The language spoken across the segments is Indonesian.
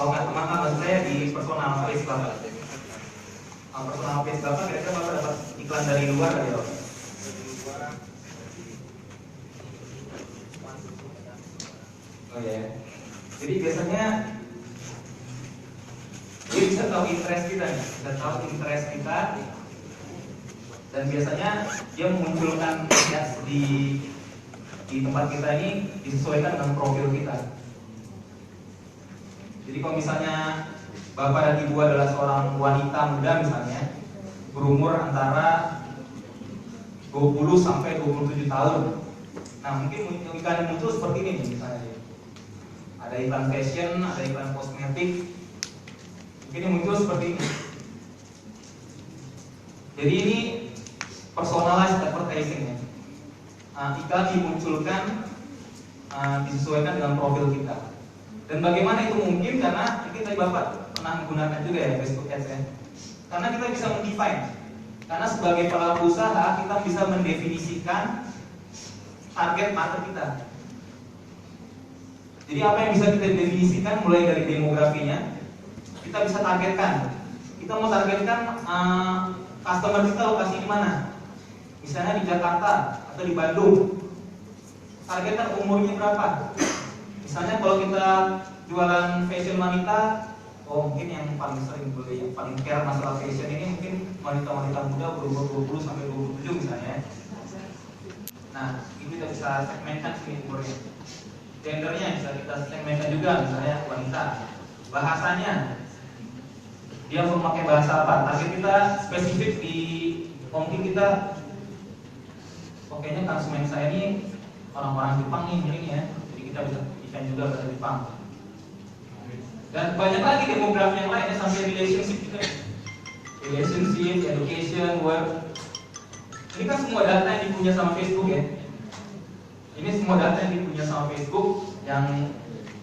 Kalau nggak teman-teman, maksud saya di personal page Bapak. Personal page Bapak kira-kira Bapak dapat iklan dari luar nggak ya? Oh ya. Jadi biasanya dia bisa tahu interest kita, dan biasanya dia memunculkan ads di tempat kita ini disesuaikan dengan profil kita. Jadi kalau misalnya Bapak dan Ibu adalah seorang wanita muda misalnya, berumur antara 20 sampai 27 tahun. Nah, mungkin iklan yang muncul seperti ini misalnya. Ada iklan fashion, ada iklan kosmetik. Mungkin yang muncul seperti ini. Jadi ini personalized advertising ya. Iklan dimunculkan disesuaikan dengan profil kita. Dan bagaimana itu mungkin? Karena ini tadi Bapak pernah menggunakan juga ya Facebook Ads ya. Karena kita bisa mendefine. Karena sebagai pelaku usaha kita bisa mendefinisikan target market kita. Jadi apa yang bisa kita definisikan mulai dari demografinya, kita bisa targetkan. Kita mau targetkan customer kita lokasi di mana? Misalnya di Jakarta atau di Bandung. Targetkan umurnya berapa? Misalnya kalau kita jualan fashion wanita, mungkin yang paling sering beli, yang paling care masalah fashion ini mungkin wanita-wanita muda berumur 20 sampai 27 misalnya. Nah, ini kita bisa segmenkan sini umurnya. Gendernya bisa kita segmenkan juga, misalnya wanita. Bahasanya, dia memakai bahasa apa? Target kita spesifik di, mungkin kita, pokoknya konsumen saya ini orang-orang Jepang nih mungkin ya. Jadi kita bisa desain juga bahasa Jepang. Dan banyak lagi demografi yang lainnya sampai relationship juga. Relationship, education, work. Ini kan semua data yang dipunya sama Facebook ya. Ini semua data yang dipunya sama Facebook yang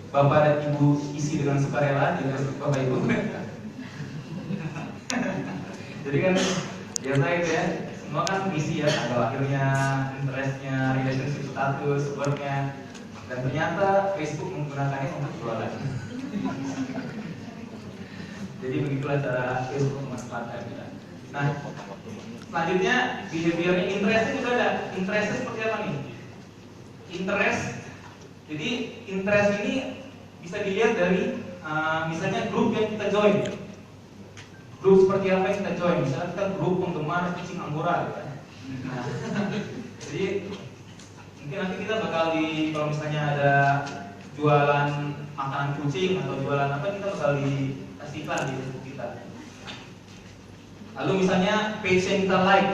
Bapak dan Ibu isi dengan sukarela di Facebook Bapak Ibu. Jadi kan biasa itu ya, semua kan isi ya, tanggal lahirnya, interestnya, relationship status, worknya. Dan ternyata Facebook menggunakannya untuk jualan. Jadi begitulah cara Facebook memanfaatkan kita. Nah, selanjutnya behaviornya, interestnya juga ada. Interestnya seperti apa nih? Interest, jadi interest ini bisa dilihat dari misalnya grup yang kita join. Grup seperti apa yang kita join? Misalnya kita grup penggemar kucing Anggora gitu. Nah, jadi mungkin nanti kita bakal kalau misalnya ada jualan makanan kucing atau jualan apa, kita bakal dikasih iklan di Facebook kita. Lalu misalnya page yang kita like,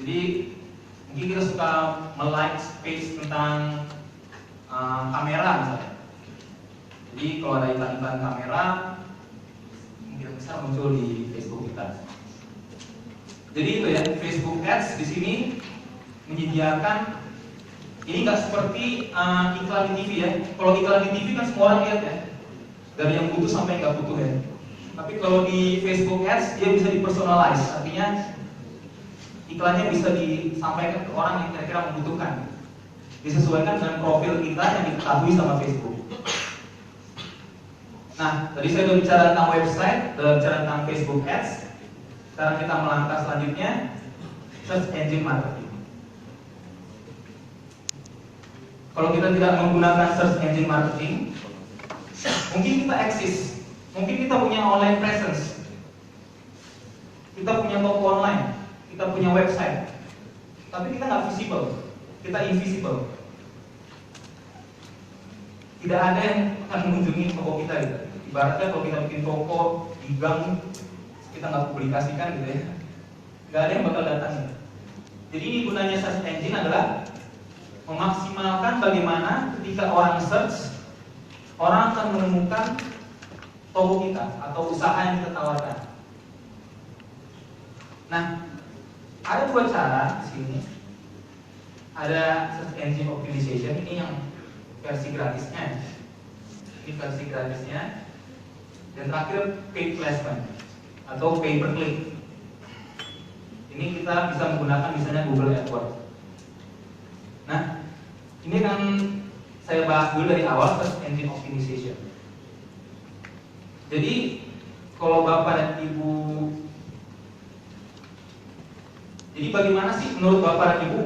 jadi mungkin kita suka like page tentang kamera misalnya. Jadi kalau ada iklan-iklan kamera, mungkin besar muncul di Facebook kita. Jadi itu ya, Facebook Ads di sini menyediakan. Ini nggak seperti iklan di TV ya. Kalau iklan di TV kan semua orang lihat ya, dari yang butuh sampai yang nggak butuh ya. Tapi kalau di Facebook Ads dia bisa dipersonalize, artinya iklannya bisa disampaikan ke orang yang kira-kira membutuhkan, disesuaikan dengan profil kita yang diketahui sama Facebook. Nah, tadi saya sudah bicara tentang website, sudah bicara tentang Facebook Ads. Sekarang kita melangkah selanjutnya, search engine marketing. Kalau kita tidak menggunakan search engine marketing, mungkin kita eksis, mungkin kita punya online presence, kita punya toko online, kita punya website, tapi kita nggak visible, kita invisible. Tidak ada yang akan mengunjungi toko kita gitu. Ibaratnya kalau kita bikin toko di gang, kita nggak publikasikan gitu ya, nggak ada yang bakal datang. Jadi ini gunanya search engine adalah memaksimalkan bagaimana ketika orang search, orang akan menemukan toko kita atau usaha yang kita tawarkan. Nah, ada dua cara di sini. Ada search engine optimization, ini yang versi gratisnya. Ini versi gratisnya. Dan terakhir paid placement atau pay per click. Ini kita bisa menggunakan misalnya Google AdWords. Nah, ini kan saya bahas dulu dari awal search engine optimization. Jadi kalau Bapak dan Ibu, jadi bagaimana sih menurut Bapak dan Ibu,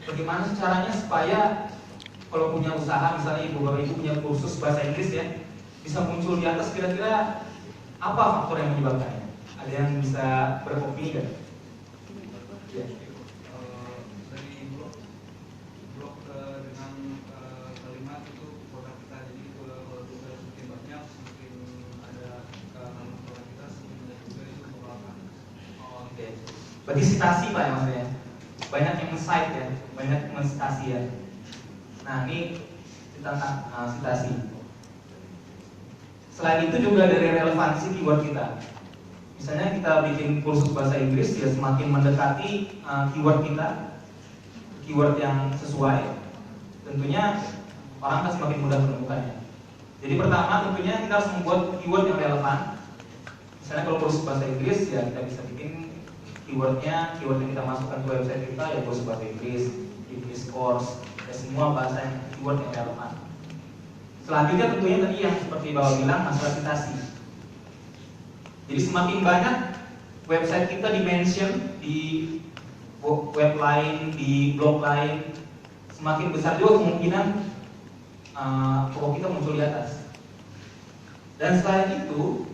bagaimana sih caranya supaya kalau punya usaha, misalnya Ibu Bapak Ibu punya kursus bahasa Inggris ya, bisa muncul di atas, kira-kira apa faktor yang menyebabkannya? Ada yang bisa beropini kan? Ya. Dari blog dengan kalimat itu produk kita, jadi kalau juga semakin banyak, semakin ada kalimat produk kita, semakin banyak juga itu membawakan. Oke. Berarti citasi Pak ya maksudnya? Banyak yang nge-cite ya, banyak men-citasi ya. Nah ini tentang citasi. Selain itu juga dari relevansi keyword kita. Misalnya kita bikin kursus bahasa Inggris, ya semakin mendekati keyword kita, keyword yang sesuai, tentunya orang akan semakin mudah menemukannya. Jadi pertama tentunya kita harus membuat keyword yang relevan. Misalnya kalau kursus bahasa Inggris, ya kita bisa bikin keywordnya, keyword yang kita masukkan ke website kita ya kursus bahasa Inggris, English course, ya semua bahasa yang keyword yang relevan. Selanjutnya tentunya tadi yang seperti Bapak bilang masalah citasi. Jadi semakin banyak website kita di-mention di web lain, di blog lain, semakin besar juga kemungkinan toko kita muncul di atas. Dan selain itu,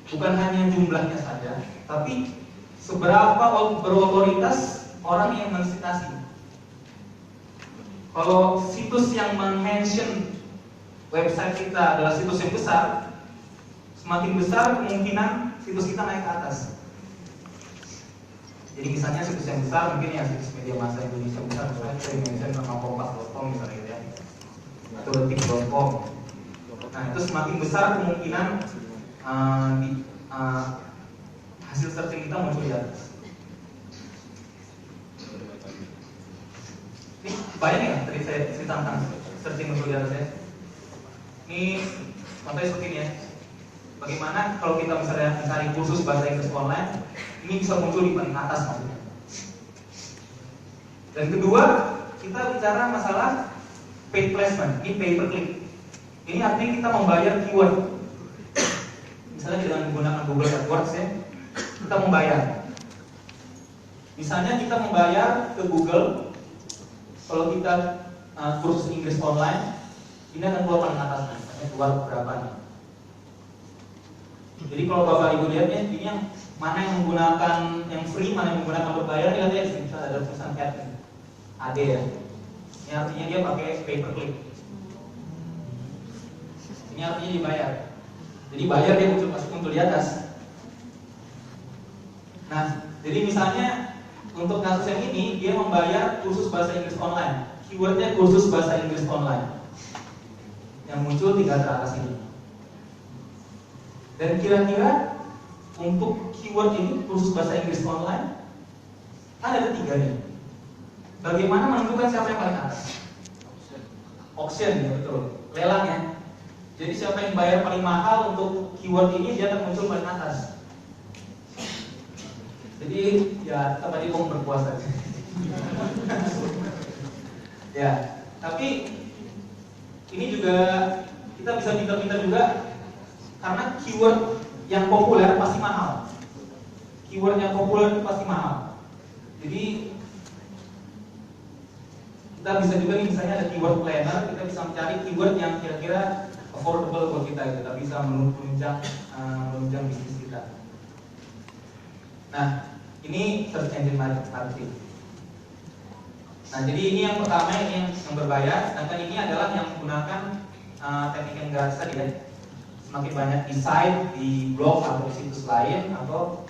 bukan hanya jumlahnya saja, tapi seberapa berotoritas orang yang mensitasi. Kalau situs yang men-mention website kita adalah situs yang besar, semakin besar kemungkinan situs kita naik ke atas. Jadi misalnya situs yang besar mungkin ya situs media massa Indonesia besar, misalnya sering mention nama kompas.com misalnya gitu ya, atau detik.com. Nah itu semakin besar kemungkinan hasil searching kita muncul di atas. Ini bayang ya tadi saya cerita tentang searching muncul di atas ya. Ini contohnya seperti ini ya. Bagaimana kalau kita misalnya mencari kursus bahasa Inggris online, ini bisa muncul di paling atas maksudnya. Dan kedua, kita bicara masalah paid placement, ini pay per click. Ini artinya kita membayar keyword. Misalnya dengan menggunakan Google AdWords ya, kita membayar. Misalnya kita membayar ke Google, kalau kita kursus Inggris online, ini akan keluar paling atas nih, keluar berapa nih. Jadi kalau Bapak Ibu lihat ya, ini yang mana yang menggunakan yang free, mana yang menggunakan berbayar, lihat ya, bisa ada tulisan AD ya. Ini artinya dia pakai pay per click. Ini artinya dibayar. Jadi bayar dia muncul di atas. Nah, jadi misalnya untuk kasus yang ini dia membayar kursus bahasa Inggris online. Keywordnya kursus bahasa Inggris online. Yang muncul 3 teratas ini. Dan kira-kira untuk keyword ini kursus bahasa Inggris online kan ada 3 nih. Bagaimana menentukan siapa yang paling atas? Auction ya betul, lelang ya. Jadi siapa yang bayar paling mahal untuk keyword ini dia akan muncul paling atas. Jadi ya kita tadi mau berpuasa. Ya, tapi ini juga kita bisa pintar-pintar juga karena keyword yang populer pasti mahal. Keyword yang populer itu pasti mahal. Jadi kita bisa juga nih misalnya ada keyword planner, kita bisa mencari keyword yang kira-kira affordable buat kita, kita bisa menunjang bisnis kita. Nah, ini search engine marketing. Nah, jadi ini yang pertama, ini yang berbayar, sedangkan ini adalah yang menggunakan teknik yang gratis tadi ya. Semakin banyak di site, di blog atau di situs lain, atau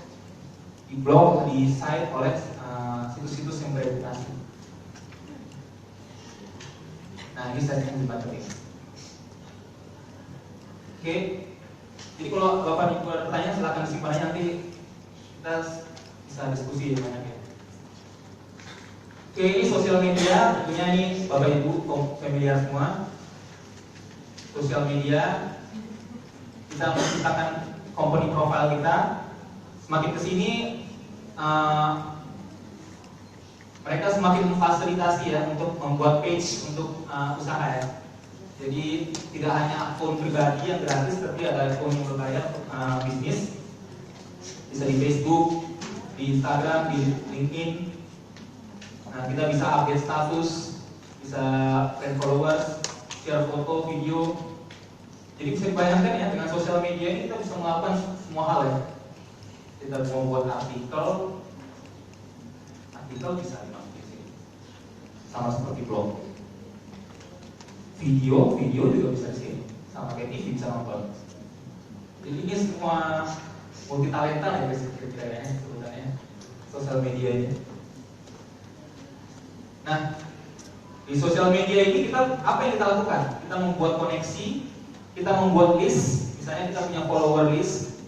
di blog, di site oleh situs-situs yang bereputasi. Nah, ini search engine marketing. Oke, jadi kalau Bapak Ibu ada pertanyaan silahkan simpan aja, nanti kita bisa diskusi banyak ya. Oke, ini sosial media, tentunya ini Bapak Ibu familiar semua. Sosial media, kita menciptakan company profile kita. Semakin kesini mereka semakin memfasilitasi ya untuk membuat page untuk usaha ya. Jadi tidak hanya akun pribadi yang gratis, tapi ada akun yang berbayar untuk bisnis. Bisa di Facebook, di Instagram, di LinkedIn. Nah, kita bisa update status, bisa friend followers, share foto, video. Jadi bisa dibayangkan ya, dengan sosial media ini kita bisa melakukan semua hal ya. Kita mau buat artikel bisa dimasukin sini. Sama seperti blog. Video juga bisa di sini. Sama kayak TV bisa nonton. Jadi ini semua multi talenta ya guys, kira-kira sebenarnya sosial media ini. Nah, di sosial media ini apa yang kita lakukan? Kita membuat koneksi, kita membuat list, misalnya kita punya follower list,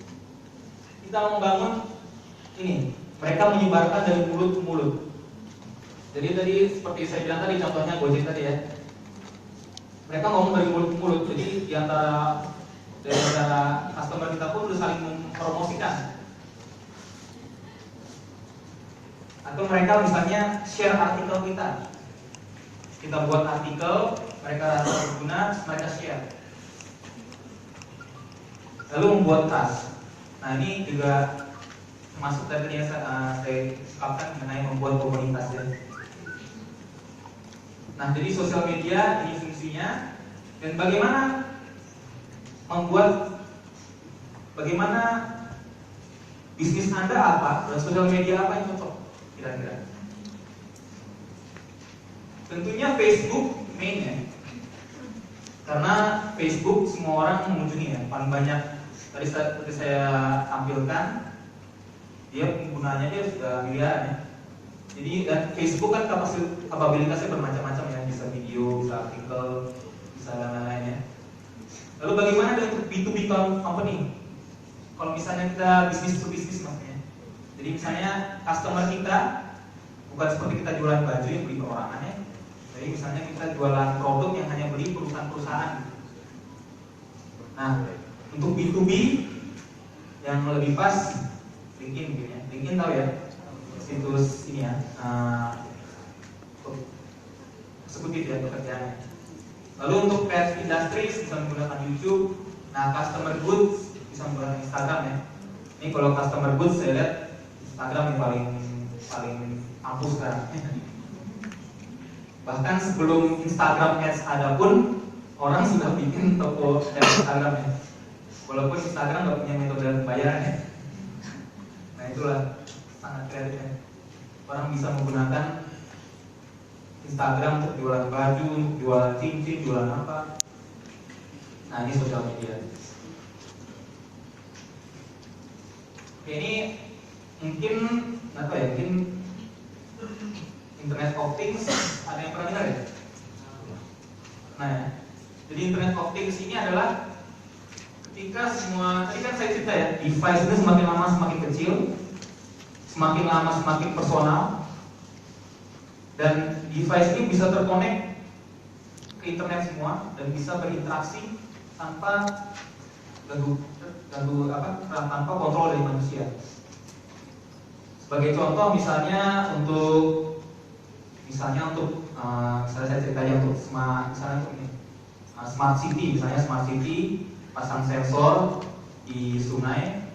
kita membangun ini, mereka menyebarkan dari mulut ke mulut. Jadi tadi seperti saya bilang tadi contohnya Gojek tadi ya, mereka ngomong dari mulut ke mulut, jadi di antara customer kita pun udah saling mempromosikan. Atau mereka misalnya share artikel kita buat artikel, mereka rasa berguna, mereka share. Lalu membuat trust. Nah ini juga termasuk tadi yang saya ungkapkan mengenai membuat komunitas ya. Nah jadi sosial media ini fungsinya, dan bagaimana bisnis Anda apa dan sosial media apa yang cocok kira-kira? Tentunya Facebook main ya, karena Facebook semua orang mengunjungi ya, paling banyak. Tadi seperti saya tampilkan, dia penggunanya dia sudah miliaran ya. Jadi dan Facebook kan kapabilitasnya bermacam-macam ya, bisa video, bisa artikel, bisa lain-lain ya. Lalu bagaimana dengan B2B company? Kalau misalnya kita bisnis to bisnis maksudnya. Jadi misalnya customer kita bukan seperti kita jualan baju yang beli perorangan ya. Jadi misalnya kita jualan produk yang hanya beli perusahaan-perusahaan. Nah, untuk B2B yang lebih pas LinkedIn mungkin ya. LinkedIn tahu ya, situs ini ya, eksekutif ya pekerjaannya. Lalu untuk pet industries bisa menggunakan YouTube. Nah, customer goods bisa menggunakan Instagram ya. Ini kalau customer goods saya lihat Instagram yang paling ampuh sekarang. Bahkan sebelum Instagram Ads ada pun orang sudah bikin toko Instagram ya. Walaupun Instagram nggak punya metode pembayaran ya. Nah itulah sangat kreatif ya. Orang bisa menggunakan Instagram untuk jualan baju, untuk jualan cincin, jualan apa. Nah ini sosial media. Oke, ini mungkin apa ya? Mungkin Internet of Things, ada yang pernah dengar ya? Nah ya. Jadi Internet of Things ini adalah ketika semua, tadi kan saya cerita ya, device itu semakin lama semakin kecil, semakin lama semakin personal, dan device ini bisa terkonek ke internet semua dan bisa berinteraksi tanpa tanpa kontrol dari manusia. Sebagai contoh misalnya untuk saya ceritanya untuk smart city, misalnya smart city pasang sensor di sungai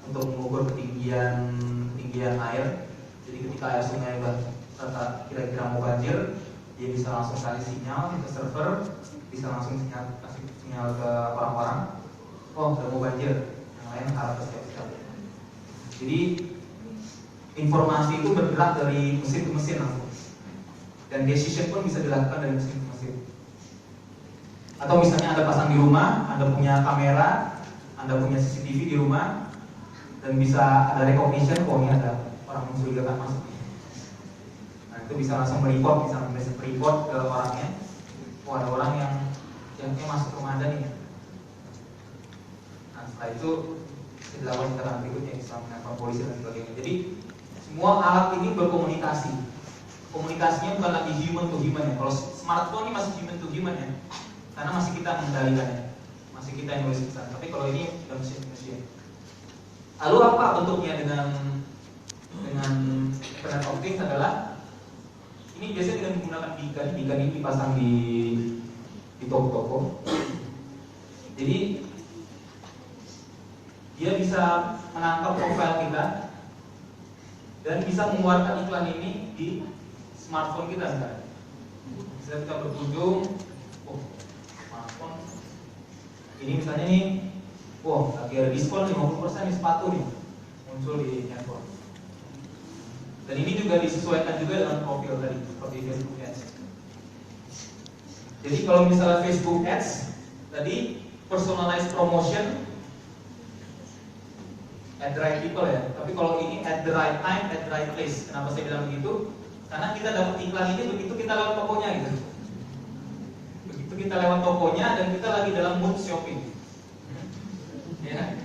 untuk mengukur ketinggian air. Jadi ketika air sungai kira-kira mau banjir, dia bisa langsung kasih sinyal ke server, bisa langsung kasih sinyal ke orang-orang, oh udah mau banjir, yang lain harus siap-siap. Jadi informasi itu bergerak dari mesin ke mesin langsung, dan decision pun bisa dilakukan dari mesin ke mesin. Atau misalnya Anda pasang di rumah, Anda punya kamera, Anda punya CCTV di rumah, dan bisa ada recognition, oh ini ada orang mencurigakan masuk. Nah itu bisa langsung mereport, bisa mereport ke orangnya, oh ada orang yang masuk rumah Anda nih. Nah setelah itu dilakukan tindakan berikutnya, bisa menelpon polisi dan sebagainya. Jadi semua alat ini berkomunikasi. Komunikasinya bukan lagi human to human ya. Kalau smartphone ini masih human to human ya, karena masih kita mengendalikannya, masih kita yang nulis pesan. Tapi kalau ini sudah mesin to mesin. Lalu apa bentuknya dengan Internet of Things adalah ini biasanya dengan menggunakan beacon ini dipasang di toko-toko. Jadi dia bisa menangkap profil kita dan bisa mengeluarkan iklan ini di smartphone kita misalnya. Misalnya kita berkunjung, smartphone ini misalnya nih, lagi ada diskon 50% nih sepatu nih, muncul di handphone. Dan ini juga disesuaikan juga dengan profil tadi, seperti Facebook Ads. Jadi kalau misalnya Facebook Ads tadi personalized promotion at the right people ya, tapi kalau ini at the right time, at the right place. Kenapa saya bilang begitu? Karena kita dapat iklan ini begitu kita lewat tokonya gitu. Begitu kita lewat tokonya dan kita lagi dalam mood shopping. Ya.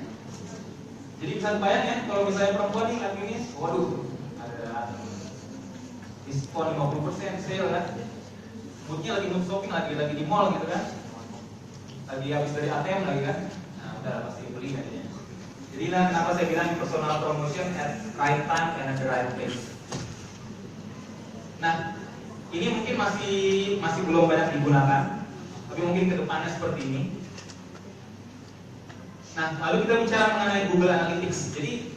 Jadi bisa bayang ya, kalau misalnya perempuan nih lagi ini, waduh, ada diskon 50% sale kan. Moodnya lagi mood shopping, lagi di mall gitu kan. Lagi habis dari ATM lagi kan. Nah, udah pasti beli kan ya. Jadi lah kenapa saya bilang personal promotion at right time and at the right place. Nah, ini mungkin masih belum banyak digunakan, tapi mungkin kedepannya seperti ini. Nah, lalu kita bicara mengenai Google Analytics. Jadi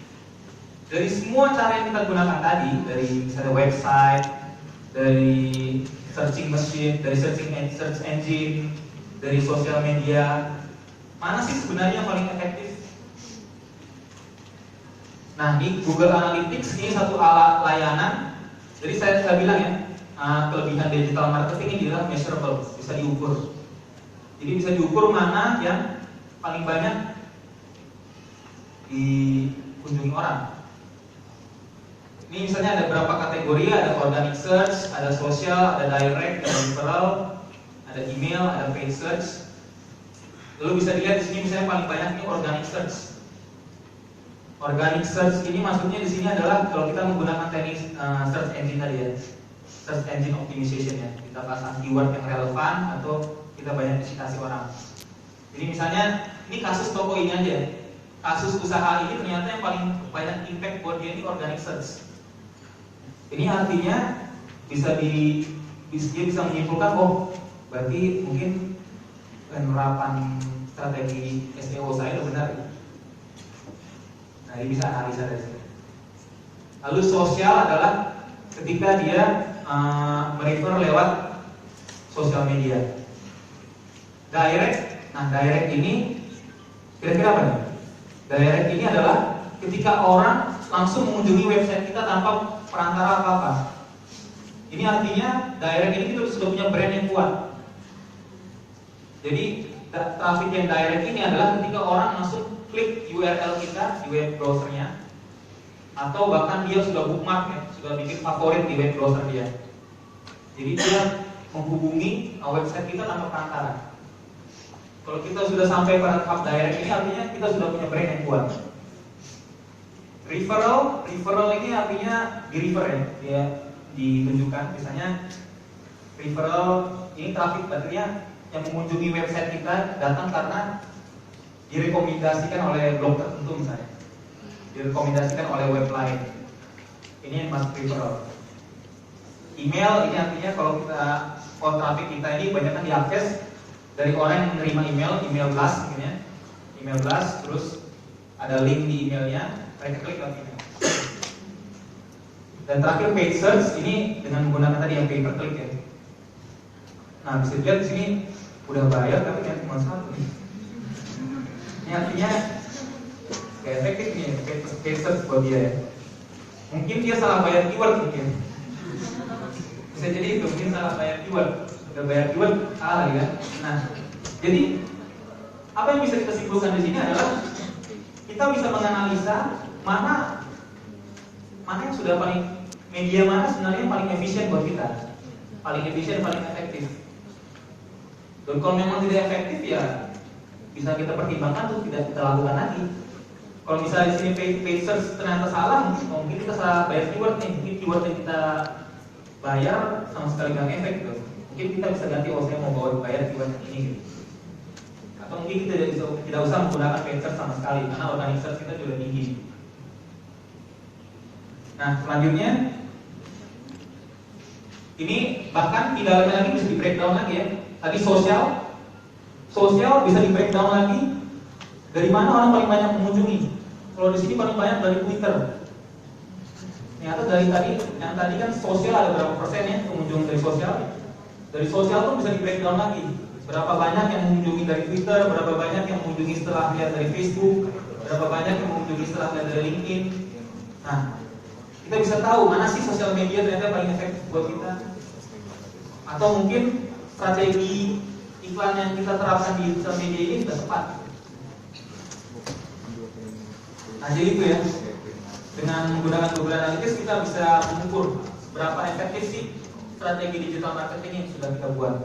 dari semua cara yang kita gunakan tadi, dari misalnya website, dari searching machine, dari search engine, dari sosial media, mana sih sebenarnya yang paling efektif? Nah, di Google Analytics ini satu alat layanan. Jadi saya bilang ya, kelebihan digital marketing ini adalah measurable, bisa diukur. Jadi bisa diukur mana yang paling banyak dikunjungi orang. Ini misalnya ada berapa kategori, ada organic search, ada social, ada direct, ada referral, ada email, ada paid search. Lalu bisa dilihat di sini misalnya paling banyak ini organic search. Organic search ini maksudnya di sini adalah kalau kita menggunakan teknik search engine tadi ya, search engine optimization ya. Kita pasang keyword yang relevan atau kita banyak visitasi orang. Jadi misalnya ini kasus toko ini aja. Kasus usaha ini ternyata yang paling banyak impact buat dia ini organic search. Ini artinya dia bisa menyimpulkan, berarti mungkin penerapan strategi SEO saya udah benar. Nah, ini bisa analisa dari sini. Lalu sosial adalah ketika dia merefer lewat sosial media. Direct, nah direct ini kira-kira apa nih? Direct ini adalah ketika orang langsung mengunjungi website kita tanpa perantara apa-apa. Ini artinya direct ini kita sudah punya brand yang kuat. Jadi traffic yang direct ini adalah ketika orang langsung klik URL kita di web browsernya, atau bahkan dia sudah bookmark ya, sudah bikin favorit di web browser dia. Jadi dia menghubungi website kita tanpa perantara. Kalau kita sudah sampai pada tahap direct ini artinya kita sudah punya brand yang kuat. Referral ini artinya di refer ya, dia ditunjukkan. Misalnya referral ini traffic artinya yang mengunjungi website kita datang karena direkomendasikan oleh blog tertentu misalnya, direkomendasikan oleh web lain. Ini yang masuk referral. Email ini artinya kalau traffic kita ini banyak kan diakses dari orang yang menerima email blast mungkin ya, email blast, terus ada link di emailnya, mereka klik lewat email. Dan terakhir paid search ini dengan menggunakan tadi yang pay per click ya. Nah bisa dilihat di sini udah bayar tapi kan cuma satu nih. Ini artinya kayak efektif nih paid search buat dia ya. Mungkin dia salah bayar keyword mungkin. Bisa jadi itu mungkin salah bayar keyword. Udah bayar keyword salah lagi kan. Nah, jadi apa yang bisa kita simpulkan di sini adalah kita bisa menganalisa mana yang sudah media mana sebenarnya yang paling efisien buat kita, paling efisien, paling efektif. Dan kalau memang tidak efektif ya bisa kita pertimbangkan untuk tidak kita lakukan lagi. Kalau misalnya di sini paid search ternyata salah, mungkin kita salah bayar keyword nih, mungkin keyword yang kita bayar sama sekali nggak efek gitu. Mungkin kita bisa ganti, saya mau bayar keyword ini gitu. Atau mungkin kita tidak usah menggunakan paid search sama sekali karena organic search kita sudah tinggi. Nah selanjutnya ini bahkan di dalamnya lagi bisa di breakdown lagi ya. Tadi sosial Sosial bisa di breakdown lagi. Dari mana orang paling banyak mengunjungi? Kalau di sini paling banyak dari Twitter. Ternyata dari tadi, yang tadi kan sosial ada berapa persen ya pengunjung dari sosial? Dari sosial pun bisa di breakdown lagi. Berapa banyak yang mengunjungi dari Twitter, berapa banyak yang mengunjungi setelah lihat dari Facebook, berapa banyak yang mengunjungi setelah lihat dari LinkedIn. Nah, kita bisa tahu mana sih sosial media ternyata paling efektif buat kita. Atau mungkin strategi iklan yang kita terapkan di sosial media ini sudah tepat. Nah, jadi itu ya. Dengan menggunakan Google Analytics kita bisa mengukur berapa efektif sih strategi digital marketing yang sudah kita buat.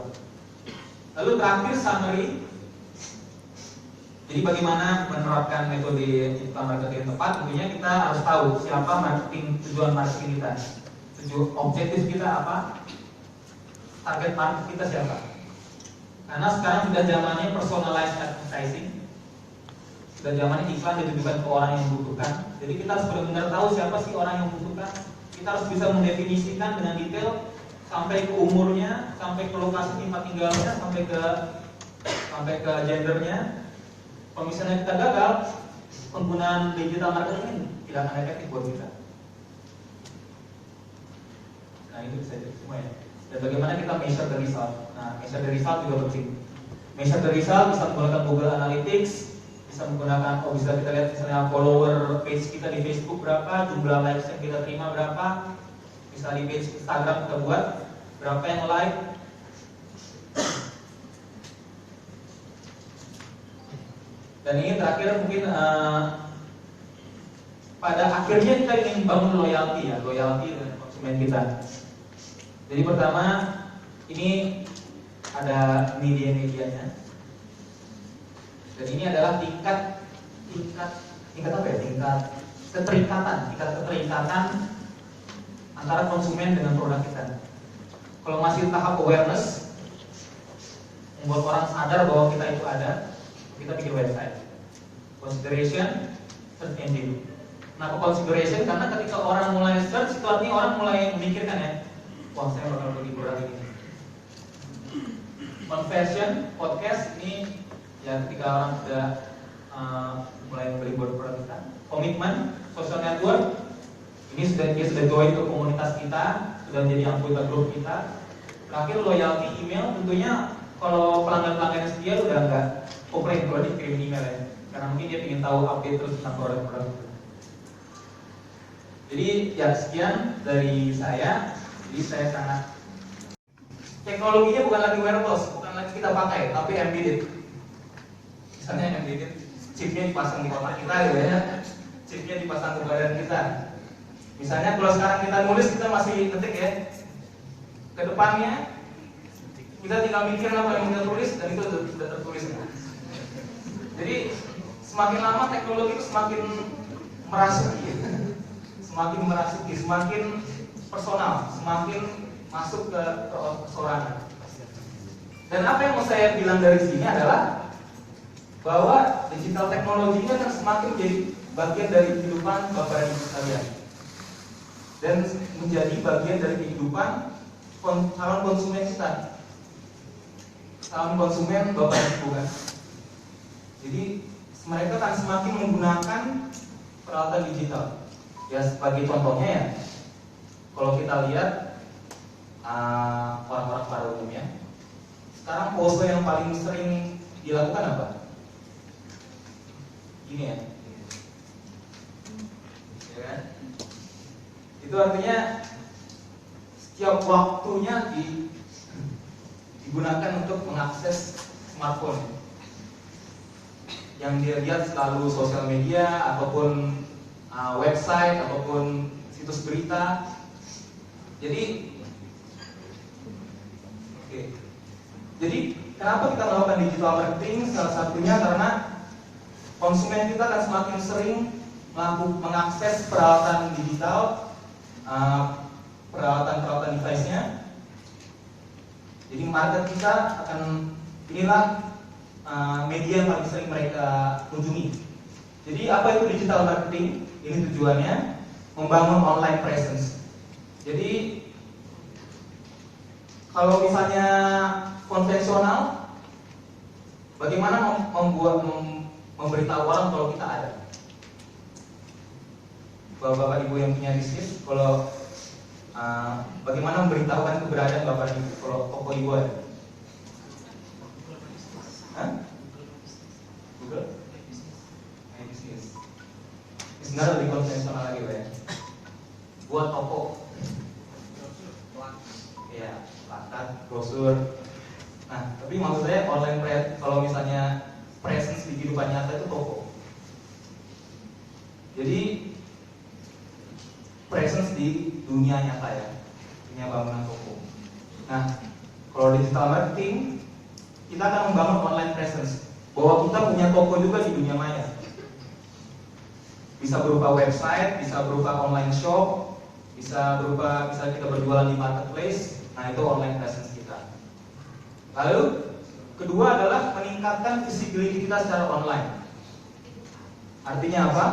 Lalu terakhir summary. Jadi bagaimana menerapkan metode digital marketing yang tepat? Tentunya kita harus tahu siapa tujuan marketing kita, objektif kita apa, target market kita siapa. Karena sekarang sudah zamannya personalized advertising. Sudah zamannya iklan ditujukan ke orang yang membutuhkan. Jadi kita harus benar-benar tahu siapa sih orang yang membutuhkan. Kita harus bisa mendefinisikan dengan detail sampai ke umurnya, sampai ke lokasi tempat tinggalnya, sampai ke gendernya. Kalau misalnya kita gagal, penggunaan digital marketing ini tidak akan efektif buat kita. Nah, itu bisa jadi semua ya. Dan bagaimana kita measure the result. Nah, measure the result juga penting. Measure the result bisa menggunakan Google Analytics, bisa menggunakan, bisa kita lihat misalnya follower page kita di Facebook berapa, jumlah likes yang kita terima berapa, bisa di page Instagram kita buat berapa yang like. Dan ini terakhir mungkin pada akhirnya kita ingin bangun loyalty ya, loyalty dengan konsumen kita. Jadi pertama ini ada media-medianya. Dan ini adalah tingkat apa ya? Tingkat keterikatan antara konsumen dengan produk kita. Kalau masih tahap awareness, membuat orang sadar bahwa kita itu ada, kita bikin website. Consideration, search engine. Kenapa consideration? Karena ketika orang mulai search, itu artinya orang mulai memikirkan ya, wah saya bakal beli produk ini. Conversion, podcast ini ya ketika orang sudah mulai membeli produk kita. Komitmen, social network, ini dia sudah join ke komunitas kita, sudah menjadi anggota grup kita. Terakhir loyalty email, tentunya kalau pelanggan-pelanggan setia udah nggak komplain kalau dikirim email ya, karena mungkin dia ingin tahu update terus tentang produk-produk itu. Jadi ya sekian dari saya. Jadi saya sangat, teknologinya bukan lagi wireless, bukan lagi kita pakai, tapi embedded. Misalnya embedded, chipnya dipasang di otak kita gitu ya, chipnya dipasang ke badan kita. Misalnya kalau sekarang kita nulis, kita masih ketik ya, ke depannya kita tinggal mikir apa yang kita tulis dan itu sudah tertulis. Jadi semakin lama teknologi itu semakin merasuki, semakin personal, semakin masuk ke persoalan. Dan apa yang mau saya bilang dari sini adalah bahwa digital teknologi ini akan semakin menjadi bagian dari kehidupan Bapak dan Ibu sekalian, dan menjadi bagian dari kehidupan calon konsumen kita, calon konsumen Bapak dan Ibu kan. Jadi mereka akan semakin menggunakan peralatan digital. Ya sebagai contohnya ya, kalau kita lihat orang-orang pada umumnya, sekarang pose yang paling sering dilakukan apa? Gini ya, ya kan? Itu artinya setiap waktunya digunakan untuk mengakses smartphone. Yang dia lihat selalu sosial media ataupun website ataupun situs berita. Jadi kenapa kita melakukan digital marketing? Salah satunya karena konsumen kita akan semakin sering mengakses peralatan digital, peralatan device-nya. Jadi market kita akan, inilah media yang paling sering mereka kunjungi. Jadi apa itu digital marketing? Ini tujuannya membangun online presence. Jadi kalau misalnya konvensional, Bagaimana memberitahu orang kalau kita ada? Bapak-bapak ibu yang punya bisnis, kalau bagaimana memberitahukan keberadaan bapak ibu kalau toko ibu ada? Hah? Google? Bisnis. Ini sebenarnya lebih konvensional lagi, Pak ya. Buat toko. Ya, plakat, brosur. Nah, tapi maksud saya online kalau misalnya presence di kehidupan nyata itu toko. Jadi presence di dunia nyata ya, dunia bangunan toko. Nah, kalau digital marketing kita akan membangun online presence, bahwa kita punya toko juga di dunia maya. Bisa berupa website, bisa berupa online shop, bisa kita berjualan di marketplace. Nah, itu online presence kita. Lalu kedua adalah meningkatkan visibility kita secara online. Artinya apa?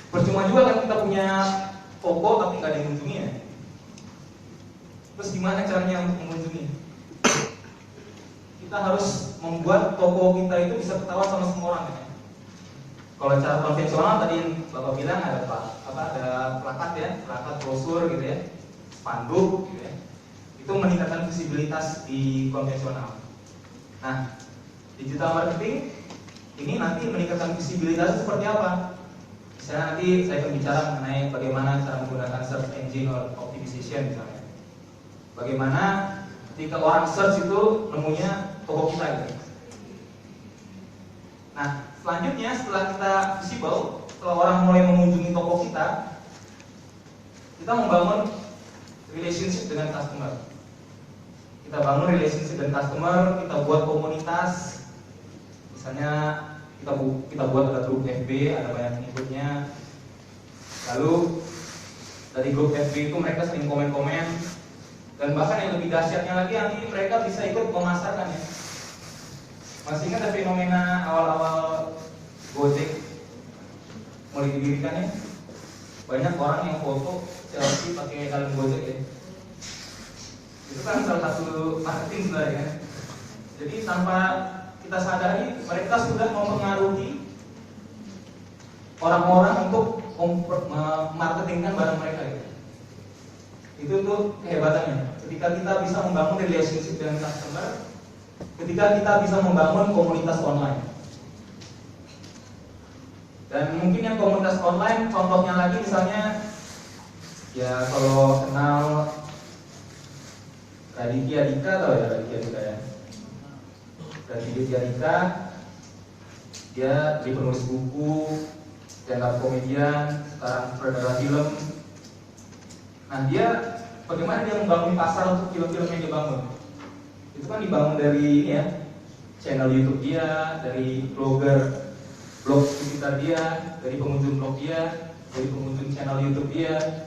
Percuma juga kan kita punya toko tapi nggak ada yang mengunjungi ya. Terus gimana caranya untuk mengunjungi? Kita harus membuat toko kita itu bisa ketahuan sama semua orang ya. Kalau cara konvensional tadi yang Bapak bilang ada plakat ya, plakat brosur gitu ya, spanduk gitu ya. Itu meningkatkan visibilitas di konvensional. Nah, digital marketing ini nanti meningkatkan visibilitas seperti apa? Misalnya nanti saya akan bicara mengenai bagaimana cara menggunakan search engine optimization misalnya. Bagaimana ketika orang search itu nemunya toko kita gitu. Nah, selanjutnya setelah kita visible, setelah orang mulai mengunjungi toko kita membangun relationship dengan customer. Kita bangun relationship dengan customer, kita buat komunitas. Misalnya kita buat ada grup FB, ada banyak pengikutnya. Lalu dari grup FB itu mereka sering komen-komen, dan bahkan yang lebih dahsyatnya lagi nanti mereka bisa ikut memasarkan ya. Masih ingat ada fenomena awal-awal Gojek mulai didirikan ya? Banyak orang yang foto selfie pakai helm Gojek ya. Itu kan salah satu marketing sebenarnya. Jadi tanpa kita sadari mereka sudah mempengaruhi orang-orang untuk memarketingkan barang mereka gitu. Itu tuh kehebatannya. Ketika kita bisa membangun relationship dengan customer, ketika kita bisa membangun komunitas online. Dan mungkin yang komunitas online, contohnya lagi misalnya, ya kalau kenal Raditya Dika, tahu ya Raditya Dika ya? Raditya Dika, dia di penulis buku, stand-up komedian, sekarang sutradara film. Nah, bagaimana dia membangun pasar untuk film-film yang dia bangun? Itu kan dibangun dari ini ya, channel YouTube dia, dari blog sekitar dia, dari pengunjung blog dia, dari pengunjung channel YouTube dia.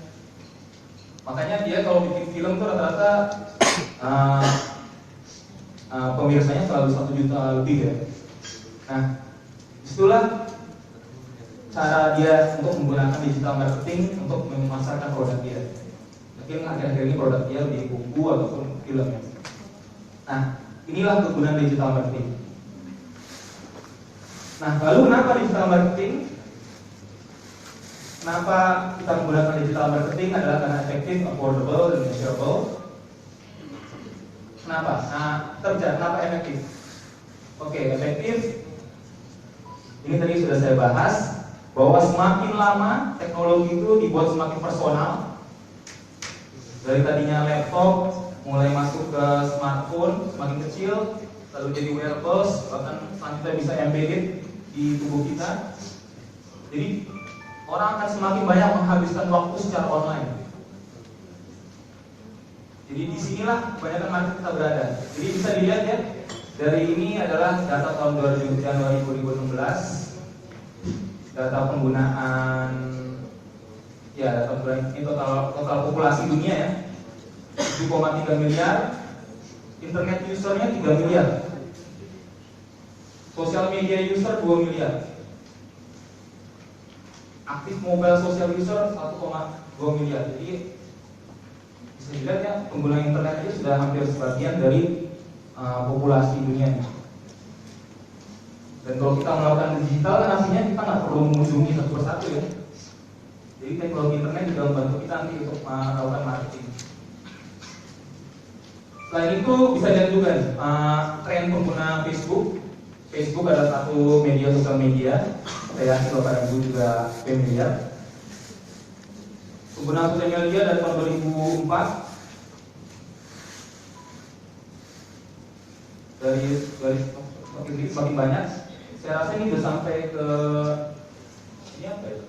Makanya dia kalau bikin film tuh rata-rata pemirsanya selalu 1 juta lebih ya. Nah, itulah cara dia untuk menggunakan digital marketing untuk memasarkan produk dia. Mungkin akhir-akhir ini produk dia di buku ataupun film ya. Nah, inilah kegunaan digital marketing. Nah, lalu kenapa digital marketing? Kenapa kita menggunakan digital marketing adalah karena efektif, affordable, dan measurable. Kenapa? Nah, kita bicara kenapa efektif. Oke, efektif. Ini tadi sudah saya bahas bahwa semakin lama teknologi itu dibuat semakin personal. Dari tadinya laptop mulai masuk ke smartphone semakin kecil, lalu jadi wearables, bahkan selanjutnya bisa embedded di tubuh kita. Jadi orang akan semakin banyak menghabiskan waktu secara online. Jadi disinilah kebanyakan market kita berada. Jadi bisa dilihat ya, dari ini adalah data tahun Januari 2016, data penggunaan ya, data penggunaan ini total populasi dunia ya, 7,3 miliar, internet usernya 3 miliar, sosial media user 2 miliar, aktif mobile social user 1,2 miliar. Jadi bisa dilihat ya, pengguna internet itu sudah hampir sebagian dari populasi dunia. Dan kalau kita melakukan digital kan artinya kita nggak perlu mengunjungi satu persatu ya. Jadi teknologi internet juga membantu kita nanti untuk melakukan marketing. Selain itu bisa lihat juga nih, tren pengguna Facebook. Facebook adalah satu media sosial media. Saya yakin Bapak Ibu juga familiar. Pengguna sosial media dari tahun 2004 dari semakin banyak. Saya rasa ini sudah sampai ke ini apa ya?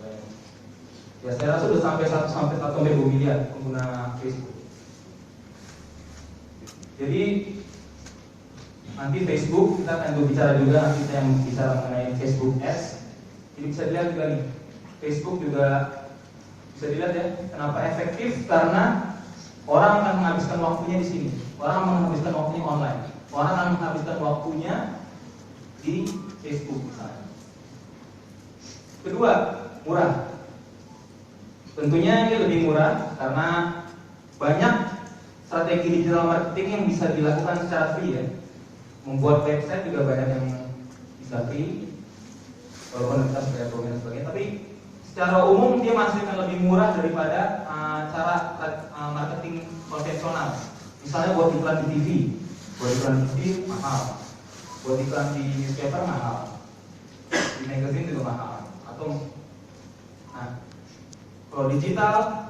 Ya saya rasa sudah sampai 1,2 miliar pengguna Facebook. Jadi nanti Facebook kita akan berbicara juga, nanti saya bicara mengenai Facebook Ads. Jadi bisa dilihat juga nih, Facebook juga bisa dilihat ya, kenapa efektif, karena orang akan menghabiskan waktunya di sini, orang akan menghabiskan waktunya online, orang akan menghabiskan waktunya di Facebook misalnya. Kedua, murah. Tentunya ini lebih murah karena banyak strategi digital marketing yang bisa dilakukan secara free ya. Membuat website juga banyak yang bisa free, walaupun kita sudah program dan sebagainya. Tapi secara umum dia masih akan lebih murah daripada cara marketing konvensional. Misalnya buat iklan di TV, mahal. Buat iklan di newspaper mahal, di magazine juga mahal. Kalau digital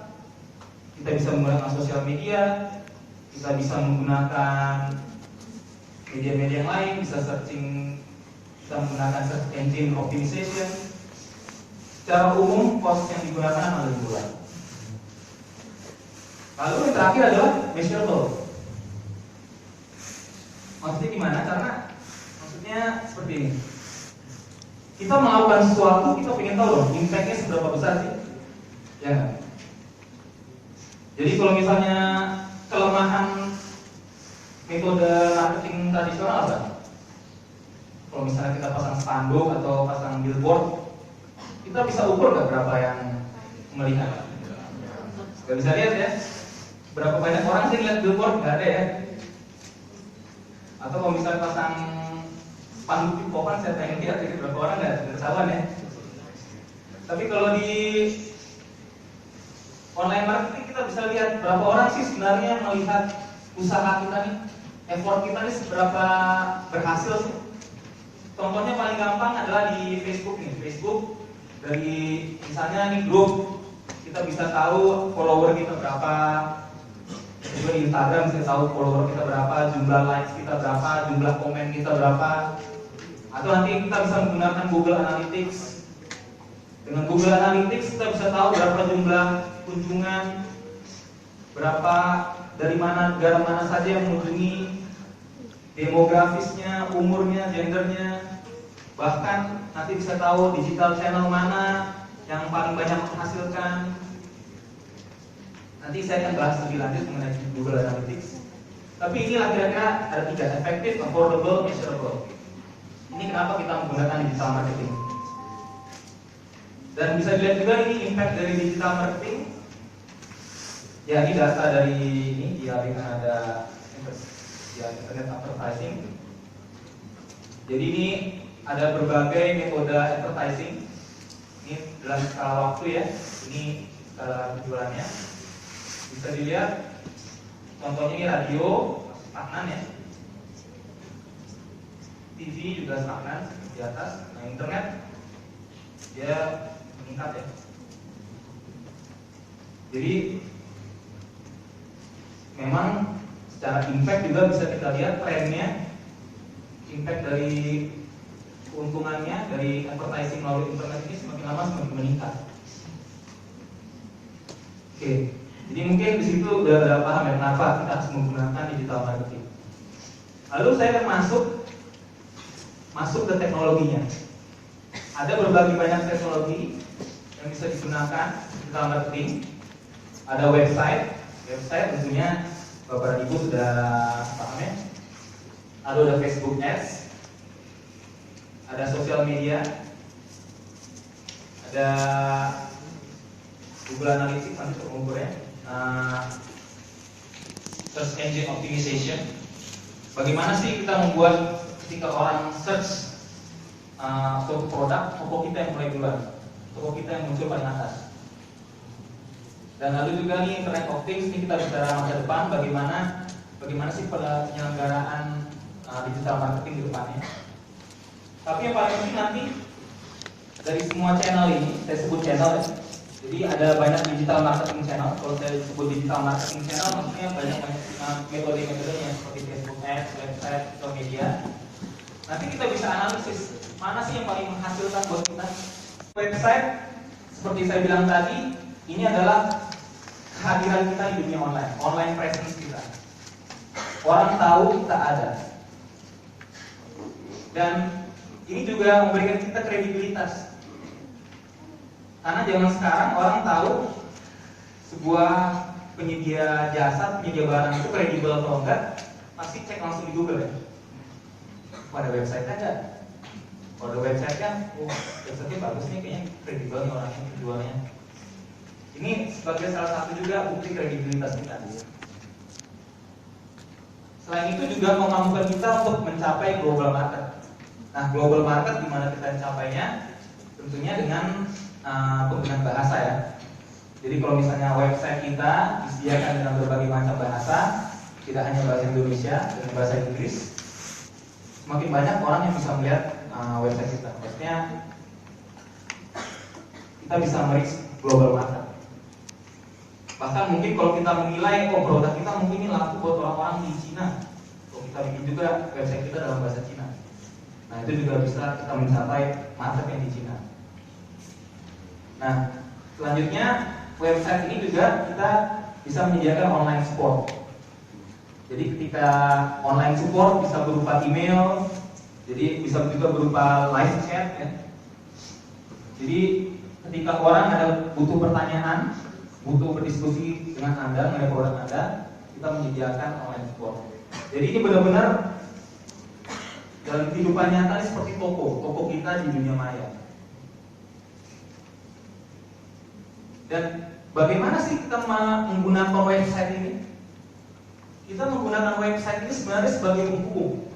kita bisa menggunakan sosial media, kita bisa menggunakan media-media yang lain, bisa searching, bisa menggunakan search engine optimization. Secara umum cost yang digunakan adalah lebih murah. Lalu yang terakhir adalah measurable. Maksudnya gimana? Karena maksudnya seperti ini. Kita melakukan sesuatu, kita ingin tahu loh impact-nya seberapa besar sih, ya nggak? Jadi kalau misalnya kelemahan metode marketing tradisional apa? Kalau misalnya kita pasang spanduk atau pasang billboard, kita bisa ukur nggak berapa yang melihat? Nggak bisa lihat ya. Berapa banyak orang sih lihat billboard? Nggak ada ya. Atau kalau misalnya pasang spanduk di papan, saya pengen lihat jadi berapa orang nggak ketahuan ya. Tapi kalau di online marketing kita bisa lihat berapa orang sih sebenarnya melihat usaha kita nih, effort kita nih seberapa berhasil sih. Contohnya paling gampang adalah di Facebook nih. Facebook dari misalnya nih grup, kita bisa tahu follower kita berapa. Juga di Instagram bisa tahu follower kita berapa, jumlah likes kita berapa, jumlah komen kita berapa. Atau nanti kita bisa menggunakan Google Analytics. Dengan Google Analytics kita bisa tahu berapa jumlah kunjungan, berapa dari mana negara mana saja yang mengunjungi, demografisnya, umurnya, gendernya, bahkan nanti bisa tahu digital channel mana yang paling banyak menghasilkan. Nanti saya akan bahas lebih lanjut mengenai Google Analytics. Tapi inilah kira-kira ada 3: efektif, affordable, measurable. Ini kenapa kita menggunakan digital marketing. Dan bisa dilihat juga ini impact dari digital marketing. Ya, ini data dari ini dia dengan ada internet advertising. Jadi ini ada berbagai metode advertising. Ini dalam skala waktu ya. Ini skala penjualannya. Bisa dilihat. Contohnya ini radio stagnan ya. TV juga stagnan di atas. Nah, internet dia meningkat ya. Jadi memang secara impact juga bisa kita lihat trennya, impact dari keuntungannya dari advertising melalui internet ini semakin lama semakin meningkat. Oke, jadi mungkin di situ udah paham ya kenapa kita harus menggunakan digital marketing. Lalu saya akan masuk ke teknologinya. Ada berbagai banyak teknologi yang bisa digunakan digital marketing. Ada website tentunya Bapak Ibu sudah paham ya. Lalu ada Facebook Ads, ada sosial media, ada Google Analytics nanti untuk mengukurnya, search engine optimization. Bagaimana sih kita membuat ketika orang search suatu produk, toko kita yang mulai duluan, toko kita yang muncul paling atas. Dan lalu juga nih Internet of Things, ini kita bicara masa depan, bagaimana sih penyelenggaraan digital marketing di depannya. Tapi yang paling penting nanti dari semua channel ini, saya sebut channel ya. Jadi ada banyak digital marketing channel. Kalau saya sebut digital marketing channel, maksudnya banyak metode-metodenya seperti Facebook Ads, website, social media. Nanti kita bisa analisis mana sih yang paling menghasilkan buat kita. Website, seperti saya bilang tadi, ini adalah kehadiran kita di dunia online presence kita. Orang tahu kita ada. Dan ini juga memberikan kita kredibilitas. Karena zaman sekarang orang tahu sebuah penyedia jasa, penyedia barang itu kredibel atau enggak, pasti cek langsung di Google ya. Pada website ada. Kalau ada website kan, website-nya bagus nih, kayaknya kredibel nih orangnya, penjualnya. Ini sebagai salah satu juga bukti kredibilitas kita. Selain itu juga memampukan kita untuk mencapai global market. Nah, global market di mana kita mencapainya? Tentunya dengan penggunaan bahasa ya. Jadi kalau misalnya website kita disediakan dengan berbagai macam bahasa, tidak hanya bahasa Indonesia dan bahasa Inggris, semakin banyak orang yang bisa melihat website kita. Maksudnya kita bisa mereach global market. Bahkan mungkin kalau kita menilai produk kita mungkin ini laku buat orang-orang di Cina, kalau kita bikin juga website kita dalam bahasa Cina, nah itu juga bisa kita mencapai market yang di Cina. Nah selanjutnya website ini juga kita bisa menyediakan online support. Jadi ketika online support bisa berupa email, jadi bisa juga berupa live chat ya. Jadi ketika orang ada butuh pertanyaan, butuh berdiskusi dengan Anda mengenai produk Anda, kita menyediakan online support. Jadi ini benar-benar dalam kehidupan nyata seperti toko kita di dunia maya. Dan bagaimana sih kita menggunakan website ini? Kita menggunakan website ini sebenarnya sebagai penghubung.